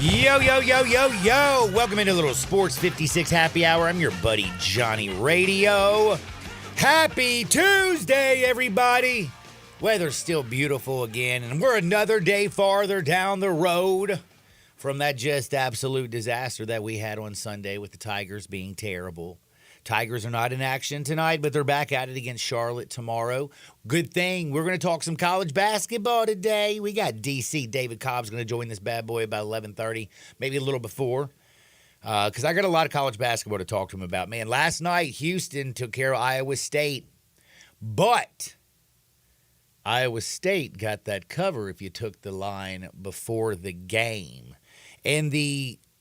Yo, yo, yo, yo, yo. Welcome into a little Sports 56 Happy Hour. I'm your buddy, Johnny Radio. Happy Tuesday, everybody. Weather's still beautiful again, and we're another day farther down the road from that just absolute disaster that we had on Sunday with the Tigers being terrible. Tigers are not in action tonight, but they're back at it against Charlotte tomorrow. Good thing. We're going to talk some college basketball today. We got DC David Cobb's going to join this bad boy about 11:30, maybe a little before, because I got a lot of college basketball to talk to him about. Man, last night, Houston took care of Iowa State, but Iowa State got that cover if you took the line before the game. And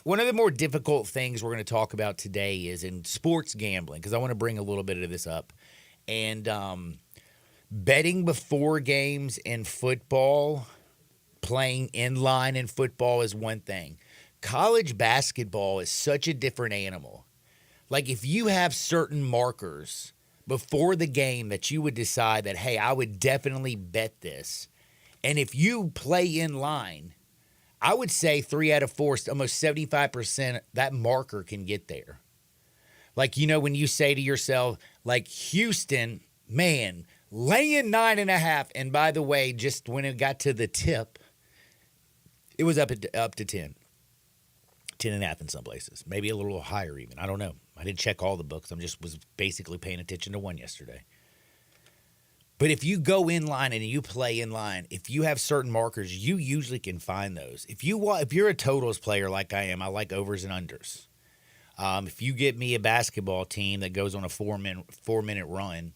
one of the more difficult things we're going to talk about today is in sports gambling, because I want to bring a little bit of this up. And betting before games in football, playing in line in football is one thing. College basketball is such a different animal. Like if you have certain markers before the game that you would decide that, hey, I would definitely bet this. And if you play in line, I would say 3 out of 4, almost 75%, that marker can get there. Like, you know, when you say to yourself, like Houston, man, laying 9.5. And by the way, just when it got to the tip, it was up to 10. 10.5 in some places, maybe a little higher even. I don't know. I didn't check all the books. was basically paying attention to one yesterday. But if you go in line and you play in line, if you have certain markers, you usually can find those. If you're a totals player like I am, I like overs and unders. If you get me a basketball team that goes on a 4-minute run,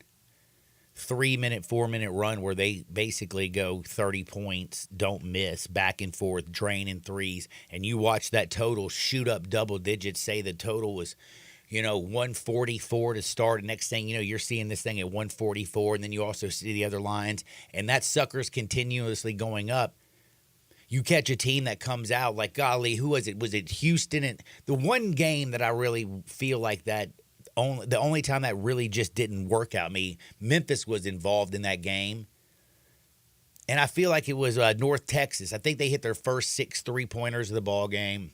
3-minute, 4-minute run where they basically go 30 points, don't miss, back and forth, draining threes, and you watch that total shoot up double digits, say the total was 144 to start. Next thing you know, you're seeing this thing at 144, and then you also see the other lines, and that sucker's continuously going up. You catch a team that comes out like, golly, who was it? Was it Houston? And the one game that I really feel like that, the only time that really just didn't work out, Memphis was involved in that game. And I feel like it was North Texas. I think they hit their first 6 3-pointers of the ball game.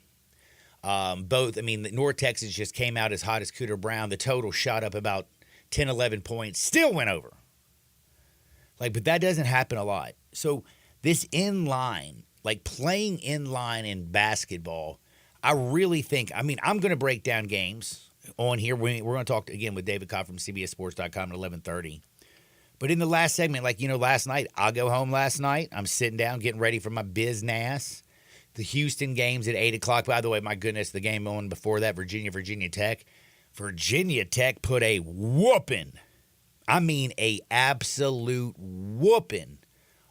North Texas just came out as hot as Cooter Brown. The total shot up about 10, 11 points. Still went over. But that doesn't happen a lot. So this in-line, like playing in-line in basketball, I really think, I'm going to break down games on here. We're going to talk again with David Cobb from CBSSports.com at 11:30. But in the last segment, last night, I'll go home last night. I'm sitting down getting ready for my business. The Houston game's at 8 o'clock. By the way, my goodness, the game on before that, Virginia Tech. Virginia Tech put a whooping. A absolute whooping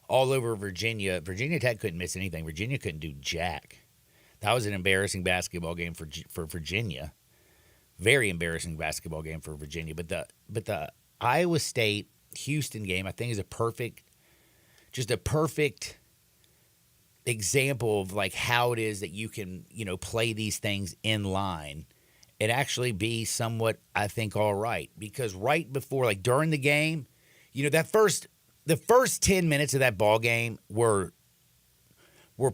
all over Virginia. Virginia Tech couldn't miss anything. Virginia couldn't do jack. That was an embarrassing basketball game for Virginia. Very embarrassing basketball game for Virginia. But the Iowa State Houston game, I think, is a perfect example of how it is that you can, play these things in line and actually be somewhat, I think, all right. Because right before, during the game, the first 10 minutes of that ball game were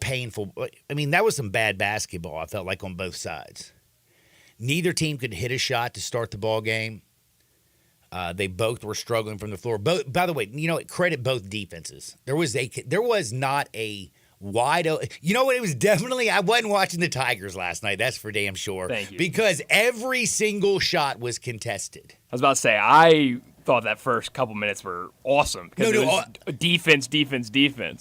painful. That was some bad basketball, I felt like, on both sides. Neither team could hit a shot to start the ball game. They both were struggling from the floor. By the way, credit both defenses. There was not a wide open. You know what? It was definitely, I wasn't watching the Tigers last night. That's for damn sure. Thank you. Because every single shot was contested. I was about to say, I thought that first couple minutes were awesome because it was defense,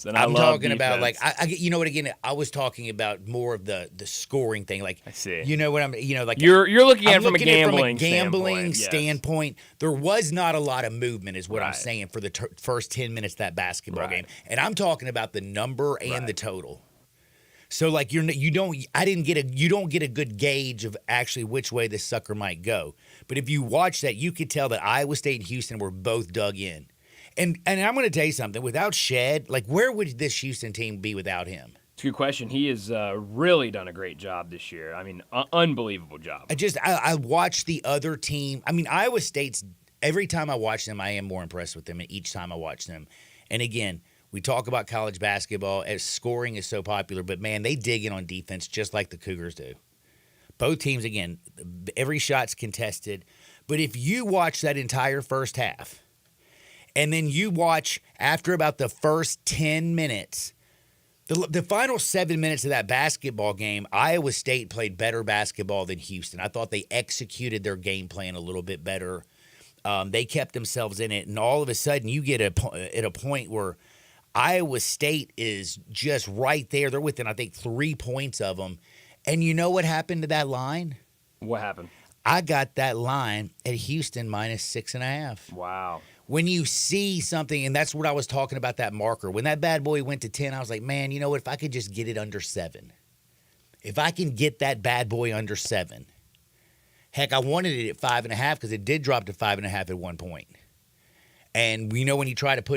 and I'm talking defense. about you know what? Again, I was talking about more of the scoring thing. I see. You know what I'm? You're looking at it from a gambling standpoint. Yes. There was not a lot of movement, is what I'm saying, for the first 10 minutes of that basketball game, and I'm talking about the number and the total. So you don't get a good gauge of actually which way this sucker might go. But if you watch that, you could tell that Iowa State and Houston were both dug in. And I'm going to tell you something. Without Shed, where would this Houston team be without him? It's a good question. He has really done a great job this year. Unbelievable job. I watched the other team. Iowa State's every time I watch them, I am more impressed with them, and each time I watch them. And again, we talk about college basketball as scoring is so popular, but man, they dig in on defense just like the Cougars do. Both teams, again, every shot's contested. But if you watch that entire first half, and then you watch after about the first 10 minutes, the final 7 minutes of that basketball game, Iowa State played better basketball than Houston. I thought they executed their game plan a little bit better. They kept themselves in it, and all of a sudden you get at a point where Iowa State is just right there. They're within, I think, 3 points of them. And you know what happened to that line? What happened? I got that line at Houston -6.5. Wow. When you see something, and that's what I was talking about, that marker. When that bad boy went to 10, I was like, man, you know what? If I could just get it under 7. If I can get that bad boy under 7. Heck, I wanted it at 5.5 because it did drop to 5.5 at one point. And you know when you try to put